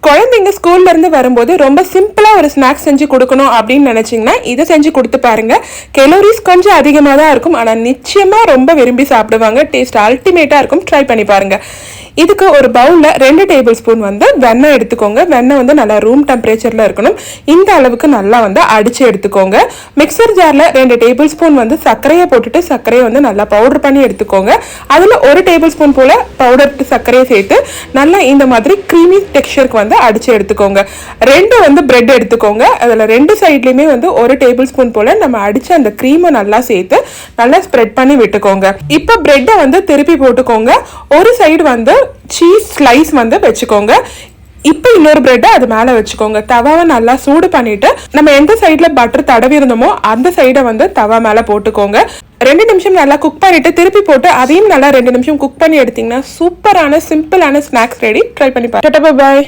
குழந்தைங்க ஸ்கூல்ல இருந்து வரும்போது ரொம்ப சிம்பிளா ஒரு ஸ்நாக்ஸ் செஞ்சு கொடுக்கணும் அப்படின்னு நினைச்சீங்கன்னா இதை செஞ்சு கொடுத்து பாருங்க. கலோரிஸ் கொஞ்சம் அதிகமாக தான் இருக்கும், ஆனால் நிச்சயமா ரொம்ப விரும்பி சாப்பிடுவாங்க. டேஸ்ட் அல்டிமேட்டா இருக்கும். ட்ரை பண்ணி பாருங்க. இதுக்கு ஒரு பவுலில் 2 டேபிள் ஸ்பூன் வெண்ணெய் எடுத்துக்கோங்க. வெண்ணெய் நல்லா ரூம் டெம்பரேச்சரில் இருக்கணும். இந்த அளவுக்கு நல்லா அடித்து எடுத்துக்கோங்க. மிக்சர் ஜாரில் 2 டேபிள் ஸ்பூன் சர்க்கரையை போட்டுட்டு சர்க்கரையை நல்லா பவுடர் பண்ணி எடுத்துக்கோங்க. அதில் 1 டேபிள் ஸ்பூன் போல் பவுடர் சர்க்கரையை சேர்த்து நல்லா இந்த மாதிரி க்ரீமி டெக்ஸ்சருக்கு அடித்து எடுத்துக்கோங்க. 2 பிரெட் எடுத்துக்கோங்க. அதில் 2 சைட்லேயுமே 1 டேபிள் ஸ்பூன் போல் நம்ம அடித்து அந்த க்ரீமை நல்லா சேர்த்து நல்லா ஸ்ப்ரெட் பண்ணி விட்டுக்கோங்க. இப்போ பிரெட்டை திருப்பி போட்டுக்கோங்க. ஒரு சைடு சீஸ் ஸ்லைஸ் வச்சுக்கோங்க. இப்போ இன்னொரு பிரெட்டை அது மேலே வச்சுக்கோங்க. தவாவை நல்லா சூடு பண்ணிட்டு நம்ம எந்த சைடில் பட்டர் தடவி இருந்தோமோ அந்த சைடை தவா மேலே போட்டுக்கோங்க. 2 நிமிஷம் நல்லா குக் பண்ணிட்டு திருப்பி போட்டு அதையும் நல்லா 2 நிமிஷம் குக் பண்ணி எடுத்தீங்கன்னா சூப்பரான சிம்பிளான ஸ்நாக்ஸ் ரெடி. ட்ரை பண்ணி பாருங்க. பாய்.